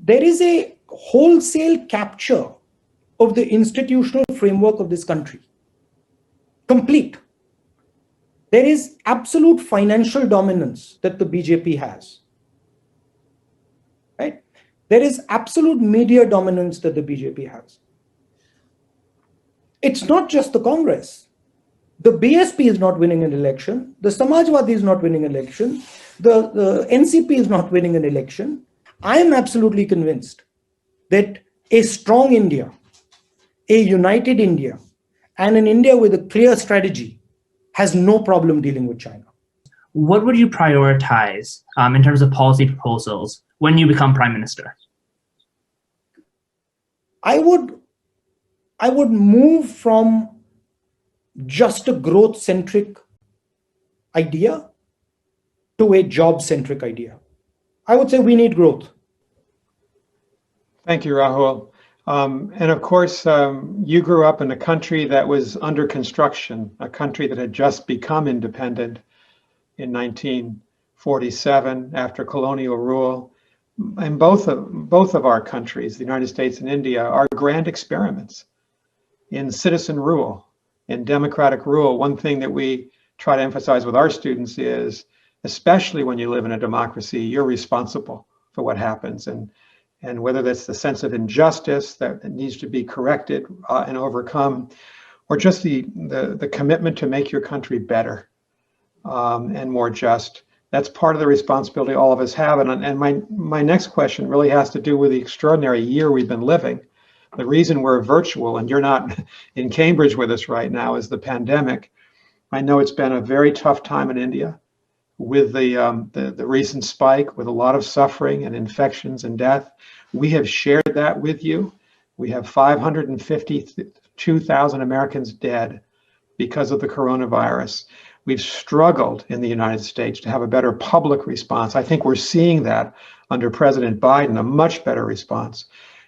there is a wholesale capture of the institutional framework of this country. Complete. There is absolute financial dominance that the BJP has. Right? There is absolute media dominance that the BJP has. It's not just the Congress. The BSP is not winning an election. The Samajwadi is not winning an election. The NCP is not winning an election. I am absolutely convinced that a strong India, a united India, and an India with a clear strategy has no problem dealing with China. What would you prioritize in terms of policy proposals when you become prime minister? I would move from just a growth-centric idea to a job-centric idea. I would say we need growth. Thank you, Rahul. And of course, you grew up in a country that was under construction, a country that had just become independent in 1947 after colonial rule. And both of our countries, the United States and India, are grand experiments in citizen rule, in democratic rule. One thing that we try to emphasize with our students is, especially when you live in a democracy, you're responsible for what happens. And whether that's the sense of injustice that needs to be corrected and overcome, or just the commitment to make your country better and more just, that's part of the responsibility all of us have. And my next question really has to do with the extraordinary year we've been living. The reason we're virtual and you're not in Cambridge with us right now is the pandemic. I know it's been a very tough time in India with the recent spike, with a lot of suffering and infections and death. We have shared that with you. We have 552,000 Americans dead because of the coronavirus. We've struggled in the United States to have a better public response. I think we're seeing that under President Biden, a much better response.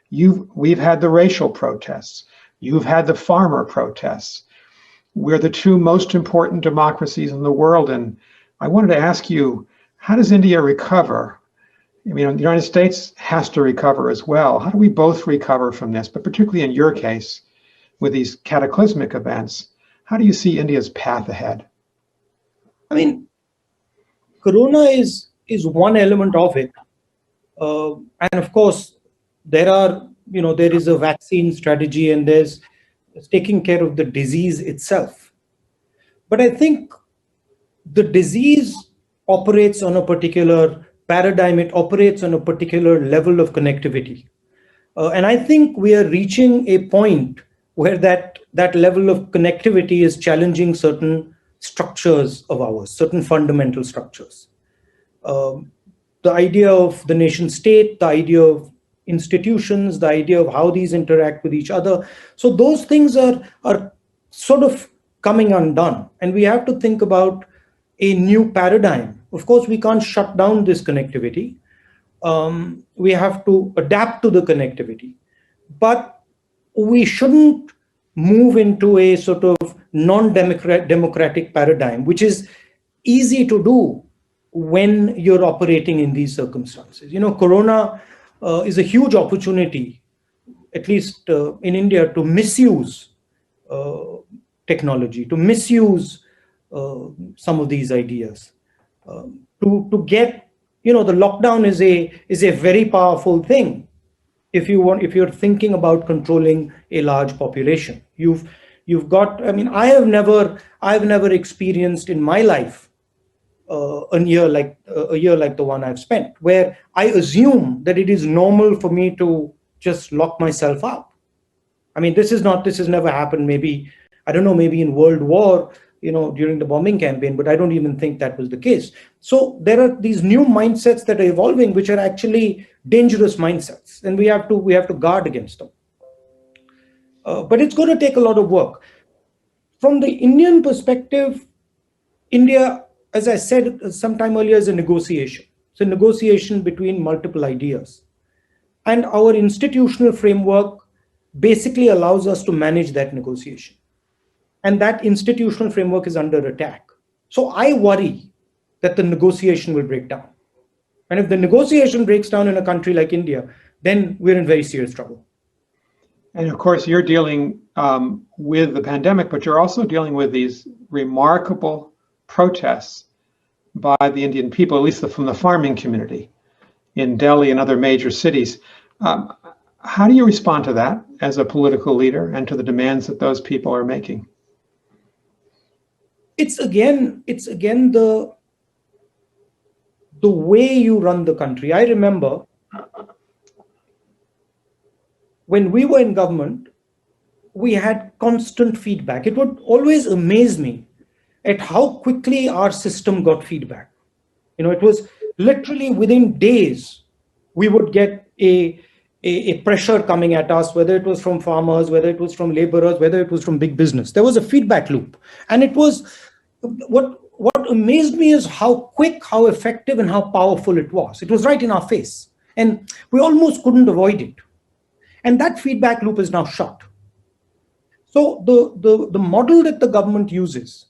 We've had the racial protests. You've had the farmer protests. We're the two most important democracies in the world. And I wanted to ask you, how does India recover? I mean, the United States has to recover as well. How do we both recover from this? But particularly in your case, with these cataclysmic events, how do you see India's path ahead? I mean, Corona is one element of it. And of course, there is a vaccine strategy and there's taking care of the disease itself. But I think the disease operates on a particular paradigm, it operates on a particular level of connectivity. And I think we are reaching a point where that level of connectivity is challenging certain structures of ours, certain fundamental structures. The idea of the nation state, the idea of institutions, the idea of how these interact with each other. So those things are sort of coming undone. And we have to think about a new paradigm. Of course, we can't shut down this connectivity. We have to adapt to the connectivity. But we shouldn't move into a sort of non-democratic paradigm, which is easy to do when you're operating in these circumstances. Corona is a huge opportunity, at least in India, to misuse technology, to misuse some of these ideas, to get, the lockdown is a very powerful thing. If you're thinking about controlling a large population, you've got, I've never experienced in my life a year like the one I've spent, where I assume that it is normal for me to just lock myself out. This has never happened. Maybe, I don't know, maybe in World War, during the bombing campaign, but I don't even think that was the case. So there are these new mindsets that are evolving, which are actually dangerous mindsets, and we have to guard against them. But it's going to take a lot of work. From the Indian perspective, India, as I said sometime earlier, is a negotiation. It's a negotiation between multiple ideas. And our institutional framework basically allows us to manage that negotiation. And that institutional framework is under attack. So I worry that the negotiation will break down. And if the negotiation breaks down in a country like India, then we're in very serious trouble. And of course, you're dealing with the pandemic, but you're also dealing with these remarkable protests by the Indian people, at least from the farming community in Delhi and other major cities. How do you respond to that as a political leader and to the demands that those people are making? It's again the way you run the country. I remember when we were in government, we had constant feedback. It would always amaze me at how quickly our system got feedback. It was literally within days, we would get a pressure coming at us, whether it was from farmers, whether it was from laborers, whether it was from big business. There was a feedback loop. And it was, what amazed me is how quick, how effective, and how powerful it was. It was right in our face. And we almost couldn't avoid it. And that feedback loop is now shut. So the model that the government uses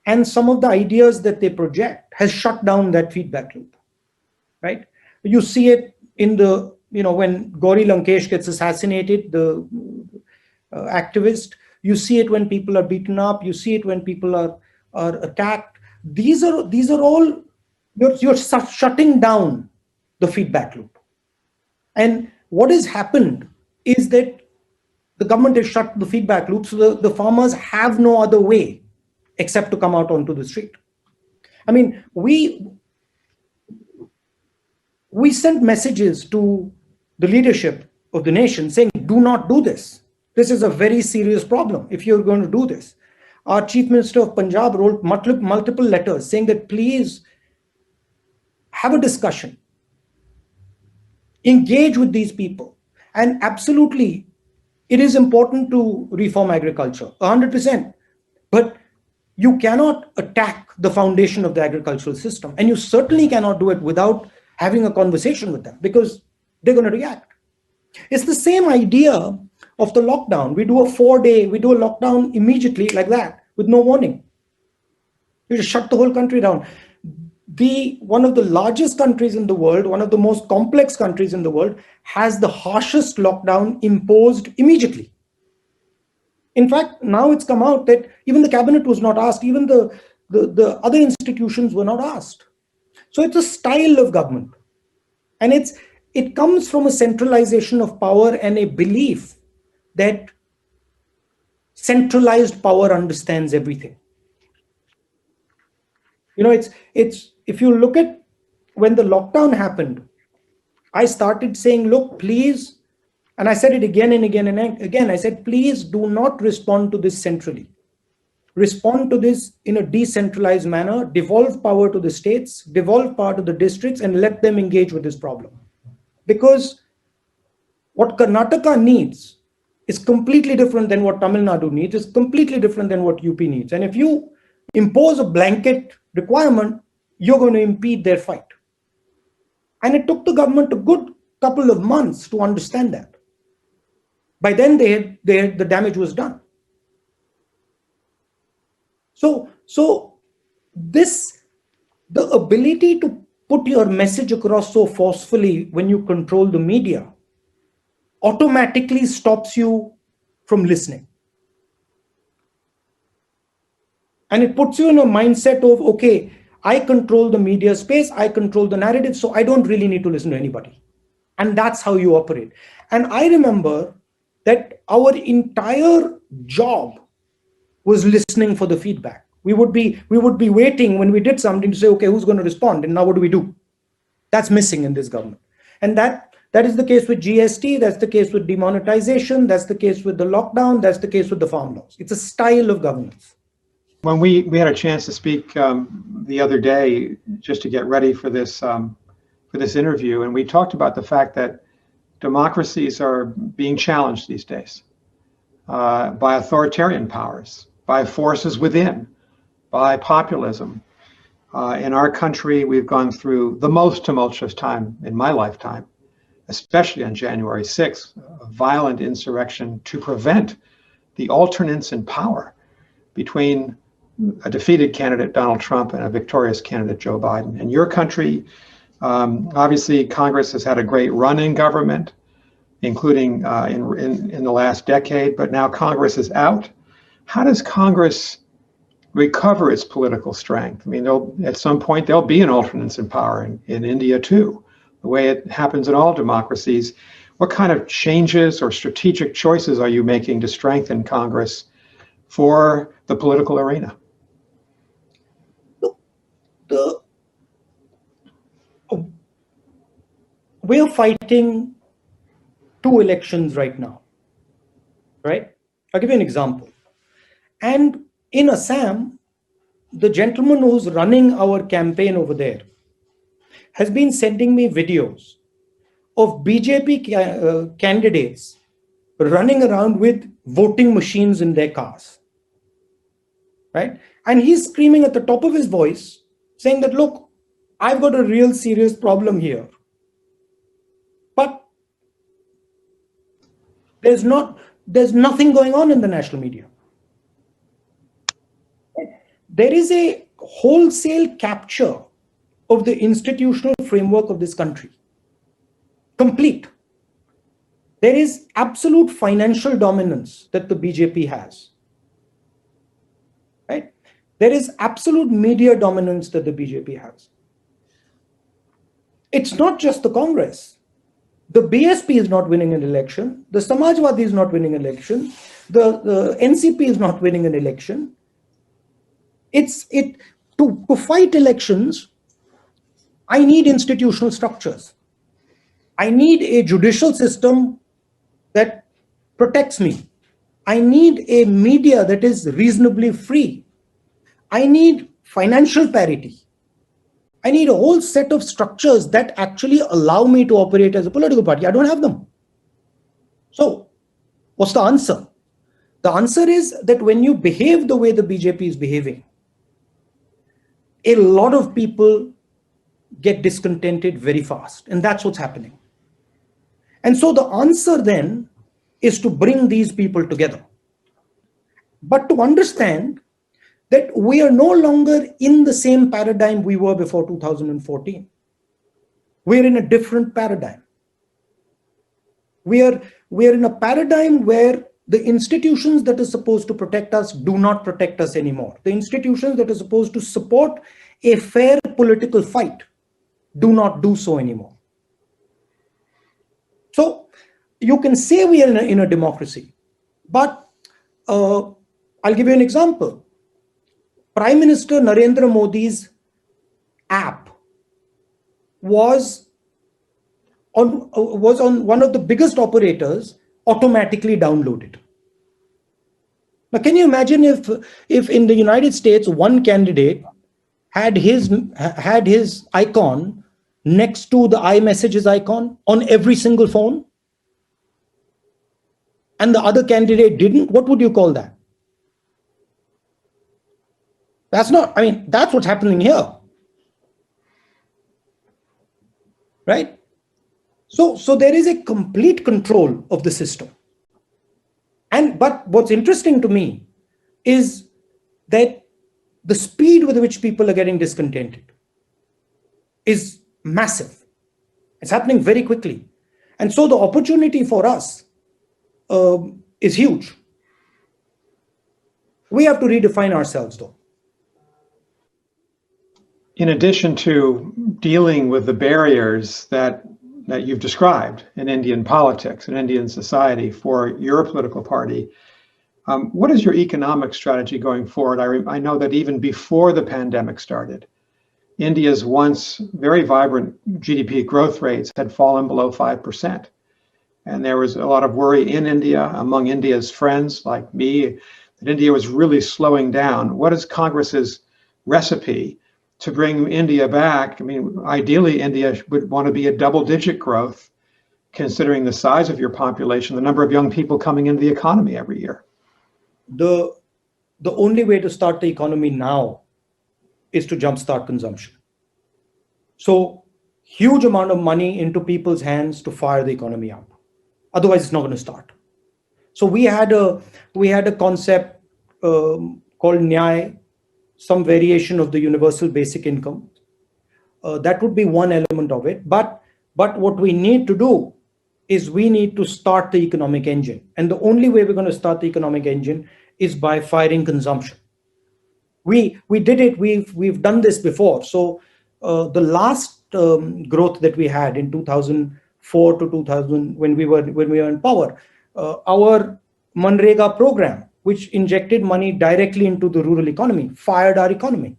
and some of the ideas that they project has shut down that feedback loop, right? You see it in the, when Gauri Lankesh gets assassinated, the activist, you see it when people are beaten up, you see it when people are attacked. These are all, you're shutting down the feedback loop. And what has happened is that the government has shut the feedback loop, so the farmers have no other way except to come out onto the street. I mean, we sent messages to the leadership of the nation saying, do not do this. This is a very serious problem if you're going to do this. Our Chief Minister of Punjab wrote multiple letters saying that please have a discussion, engage with these people. And absolutely, it is important to reform agriculture, 100%. But you cannot attack the foundation of the agricultural system. And you certainly cannot do it without having a conversation with them, because they're going to react. It's the same idea of the lockdown. We do a lockdown immediately like that with no warning. You just shut the whole country down. One of the largest countries in the world, one of the most complex countries in the world, has the harshest lockdown imposed immediately. In fact, now it's come out that even the cabinet was not asked, even the other institutions were not asked. So it's a style of government. And it comes from a centralization of power and a belief that centralized power understands everything. It's if you look at when the lockdown happened, I started saying, look, please, and I said it again and again and again, I said, please do not respond to this centrally. Respond to this in a decentralized manner, devolve power to the states, devolve power to the districts, and let them engage with this problem. Because what Karnataka needs is completely different than what Tamil Nadu needs, is completely different than what UP needs. And if you impose a blanket requirement, you're going to impede their fight. And it took the government a good couple of months to understand that. By then, the damage was done. So the ability to put your message across so forcefully when you control the media automatically stops you from listening. And it puts you in a mindset of, okay, I control the media space, I control the narrative, so I don't really need to listen to anybody. And that's how you operate. And I remember that our entire job was listening for the feedback. We would be waiting when we did something to say, okay, who's going to respond? And now what do we do? That's missing in this government. And that is the case with GST, that's the case with demonetization, that's the case with the lockdown, that's the case with the farm laws. It's a style of governance. When we had a chance to speak the other day, just to get ready for this interview, and we talked about the fact that democracies are being challenged these days by authoritarian powers, by forces within, by populism. In our country, we've gone through the most tumultuous time in my lifetime, especially on January 6th, a violent insurrection to prevent the alternates in power between a defeated candidate, Donald Trump, and a victorious candidate, Joe Biden. In your country, Obviously, Congress has had a great run in government, including in the last decade, but now Congress is out. How does Congress recover its political strength? I mean, at some point, there'll be an alternates in power in India too, the way it happens in all democracies. What kind of changes or strategic choices are you making to strengthen Congress for the political arena? The, we're fighting two elections right now, right? I'll give you an example. And in Assam, the gentleman who's running our campaign over there has been sending me videos of BJP candidates running around with voting machines in their cars, right? And he's screaming at the top of his voice, saying that, look, I've got a real serious problem here. But there's nothing going on in the national media. There is a wholesale capture of the institutional framework of this country. Complete. There is absolute financial dominance that the BJP has. Right? There is absolute media dominance that the BJP has. It's not just the Congress. The BSP is not winning an election. The Samajwadi is not winning an election. The NCP is not winning an election. To fight elections, I need institutional structures. I need a judicial system that protects me. I need a media that is reasonably free. I need financial parity. I need a whole set of structures that actually allow me to operate as a political party. I don't have them. So, what's the answer? The answer is that when you behave the way the BJP is behaving, a lot of people get discontented very fast. And that's what's happening. And so the answer then is to bring these people together. But to understand that we are no longer in the same paradigm we were before 2014. We're in a different paradigm. We are in a paradigm where the institutions that are supposed to protect us do not protect us anymore. The institutions that are supposed to support a fair political fight do not do so anymore. So you can say we are in a democracy, but I'll give you an example. Prime Minister Narendra Modi's app was on one of the biggest operators automatically downloaded. Now, can you imagine if in the United States one candidate had his icon next to the iMessages icon on every single phone, and the other candidate didn't? What would you call that? That's what's happening here. Right? So there is a complete control of the system. But what's interesting to me is that the speed with which people are getting discontented is massive. It's happening very quickly. And so the opportunity for us is huge. We have to redefine ourselves, though. In addition to dealing with the barriers that you've described in Indian politics and Indian society for your political party, what is your economic strategy going forward? I know that even before the pandemic started, India's once very vibrant GDP growth rates had fallen below 5%. And there was a lot of worry in India, among India's friends like me, that India was really slowing down. What is Congress's recipe to bring India back? I mean, ideally, India would want to be a double-digit growth, considering the size of your population, the number of young people coming into the economy every year. The only way to start the economy now is to jumpstart consumption. So, huge amount of money into people's hands to fire the economy up. Otherwise, it's not going to start. So we had a concept called Nyay, some variation of the universal basic income. That would be one element of it. But what we need to do is we need to start the economic engine. And the only way we're going to start the economic engine is by firing consumption. We did it. We've done this before. So the last growth that we had in 2004 to 2000, when we were in power, our Manrega program, which injected money directly into the rural economy, fired our economy.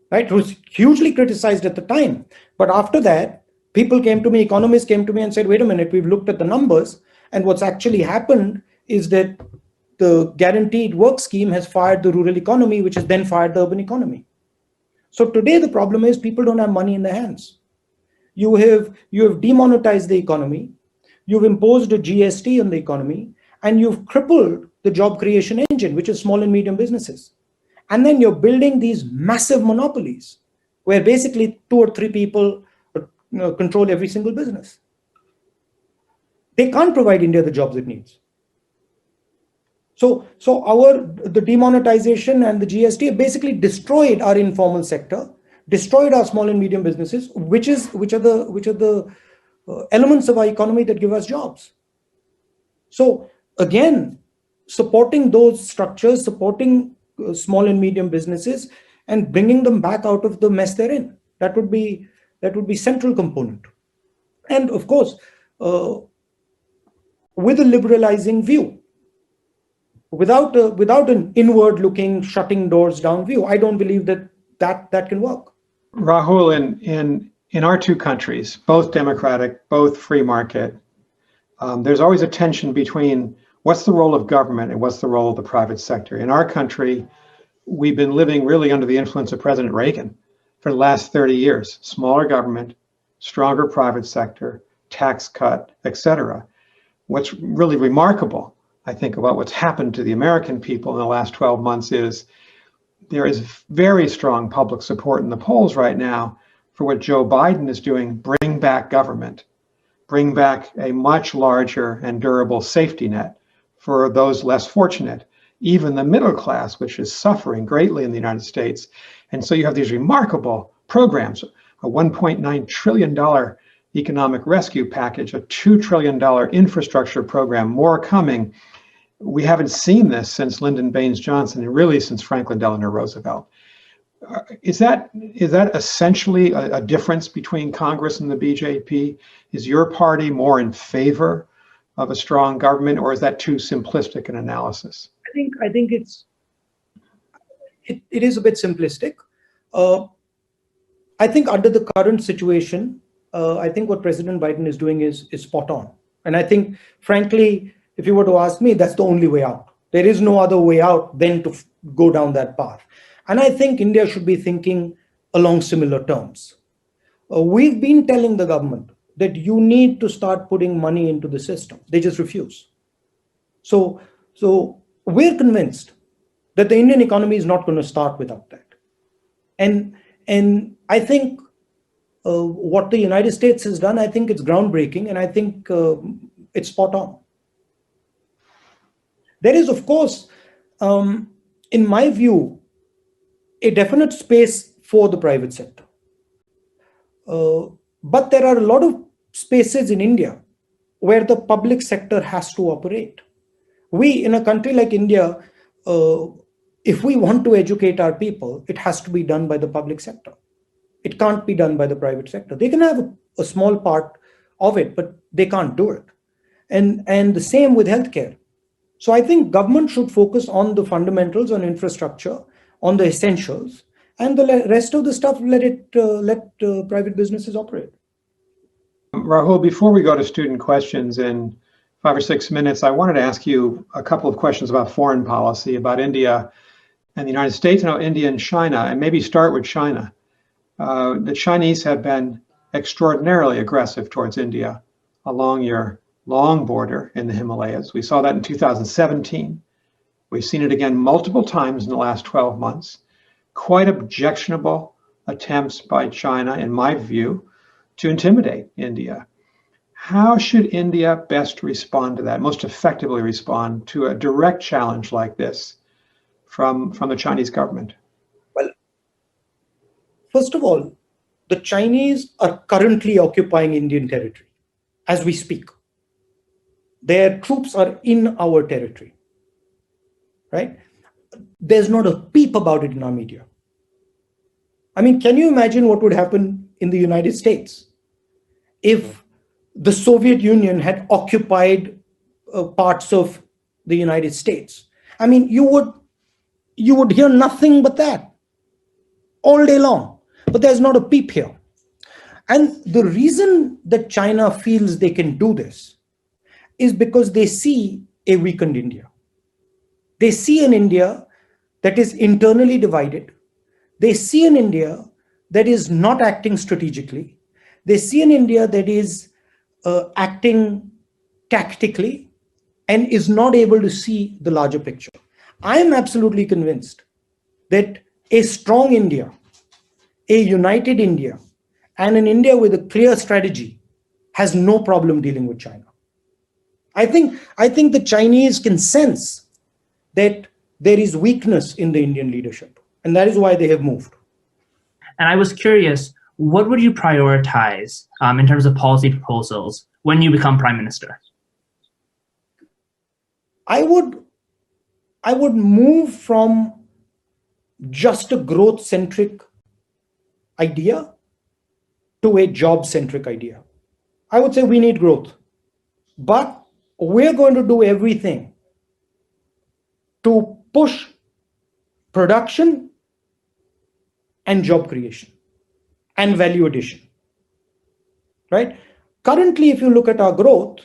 Right? It was hugely criticized at the time. But after that, people came to me, economists came to me and said, wait a minute, we've looked at the numbers. And what's actually happened is that the guaranteed work scheme has fired the rural economy, which has then fired the urban economy. So today the problem is people don't have money in their hands. You have demonetized the economy, you've imposed a GST on the economy, and you've crippled the job creation engine, which is small and medium businesses. And then you're building these massive monopolies where basically 2 or 3 people control every single business. They can't provide India the jobs it needs. So the demonetization and the GST basically destroyed our informal sector, destroyed our small and medium businesses, which are the elements of our economy that give us jobs. So again, supporting those structures, supporting small and medium businesses, and bringing them back out of the mess they're in. That would be central component. And of course, with a liberalizing view, without an inward-looking, shutting doors down view, I don't believe that can work. Rahul, in our 2 countries, both democratic, both free market, there's always a tension between what's the role of government and what's the role of the private sector. In our country, we've been living really under the influence of President Reagan for the last 30 years. Smaller government, stronger private sector, tax cut, etc. What's really remarkable, I think, about what's happened to the American people in the last 12 months is there is very strong public support in the polls right now for what Joe Biden is doing, bring back government, bring back a much larger and durable safety net for those less fortunate, even the middle class, which is suffering greatly in the United States. And so you have these remarkable programs, a $1.9 trillion economic rescue package, a $2 trillion infrastructure program, more coming. We haven't seen this since Lyndon Baines Johnson and really since Franklin Delano Roosevelt. Is that essentially a difference between Congress and the BJP? Is your party more in favor of a strong government, or is that too simplistic an analysis? I think it is a bit simplistic. I think under the current situation, I think what President Biden is doing is spot on. And I think, frankly, if you were to ask me, that's the only way out. There is no other way out than to go down that path. And I think India should be thinking along similar terms. We've been telling the government that you need to start putting money into the system. They just refuse. So we're convinced that the Indian economy is not going to start without that. And I think what the United States has done, I think it's groundbreaking, and I think it's spot on. There is, of course, in my view, a definite space for the private sector. But there are a lot of spaces in India where the public sector has to operate. We, in a country like India, if we want to educate our people, it has to be done by the public sector. It can't be done by the private sector. They can have a small part of it, but they can't do it. And the same with healthcare. So I think government should focus on the fundamentals, on infrastructure, on the essentials, and the rest of the stuff let private businesses operate. Rahul, before we go to student questions in 5 or 6 minutes, I wanted to ask you a couple of questions about foreign policy, about India and the United States, and India and China, and maybe start with China. The Chinese have been extraordinarily aggressive towards India along your long border in the Himalayas. We saw that in 2017. We've seen it again multiple times in the last 12 months. Quite objectionable attempts by China, in my view, to intimidate India. How should India best respond to that, most effectively respond to a direct challenge like this from the Chinese government? Well, first of all, the Chinese are currently occupying Indian territory as we speak. Their troops are in our territory, right? There's not a peep about it in our media. I mean, can you imagine what would happen in the United States if the Soviet Union had occupied parts of the United States? I mean, you would hear nothing but that all day long, but there's not a peep here. And the reason that China feels they can do this is because they see a weakened India. They see an India that is internally divided. They see an India that is not acting strategically. They see an India that is acting tactically and is not able to see the larger picture. I am absolutely convinced that a strong India, a united India, and an India with a clear strategy has no problem dealing with China. I think the Chinese can sense that there is weakness in the Indian leadership, and that is why they have moved. And I was curious, what would you prioritize in terms of policy proposals when you become prime minister? I would move from just a growth-centric idea to a job-centric idea. I would say we need growth, but we're going to do everything to push production and job creation and value addition, right? Currently, if you look at our growth,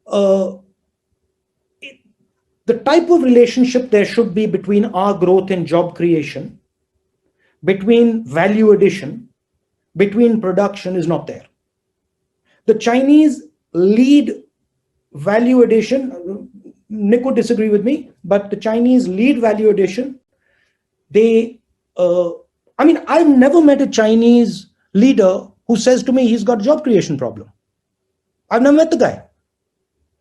the type of relationship there should be between our growth and job creation, between value addition, between production is not there. The Chinese lead value addition. Nick would disagree with me, but the Chinese lead value addition. I've never met a Chinese leader who says to me he's got a job creation problem. I've never met the guy.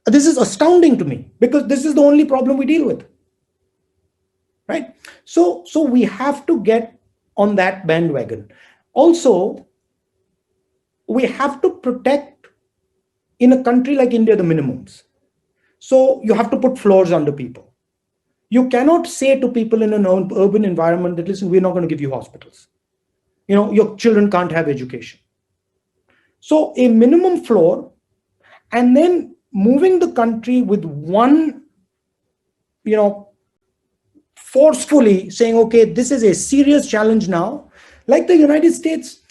This is astounding to me because this is the only problem we deal with, right? So we have to get on that bandwagon. Also, we have to protect, in a country like India, the minimums. So you have to put floors under people. You cannot say to people in an urban environment that, listen, we're not going to give you hospitals. Your children can't have education. So a minimum floor, and then moving the country with one, forcefully saying, okay, this is a serious challenge now, like the United States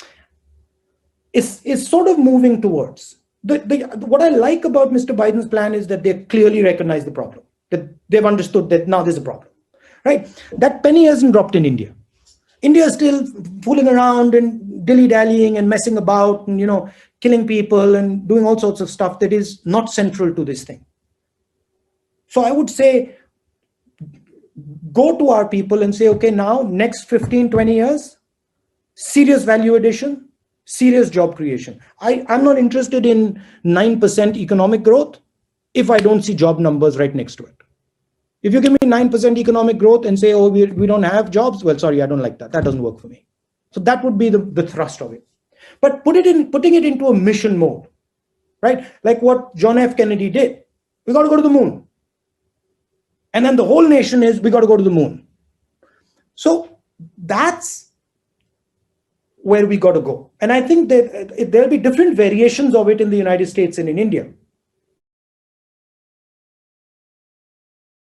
is sort of moving towards. What I like about Mr. Biden's plan is that they clearly recognize the problem, that they've understood that now there's a problem, right? That penny hasn't dropped in India. India is still fooling around and dilly-dallying and messing about and, killing people and doing all sorts of stuff that is not central to this thing. So I would say, go to our people and say, okay, now next 15, 20 years, serious value addition, serious job creation. I'm not interested in 9% economic growth if I don't see job numbers right next to it. If you give me 9% economic growth and say, oh, we don't have jobs, well, sorry, I don't like that. That doesn't work for me. So that would be the thrust of it. But putting it into a mission mode, right? Like what John F. Kennedy did. We got to go to the moon. And then the whole nation is, we got to go to the moon. So that's where we got to go. And I think that there'll be different variations of it in the United States and in India.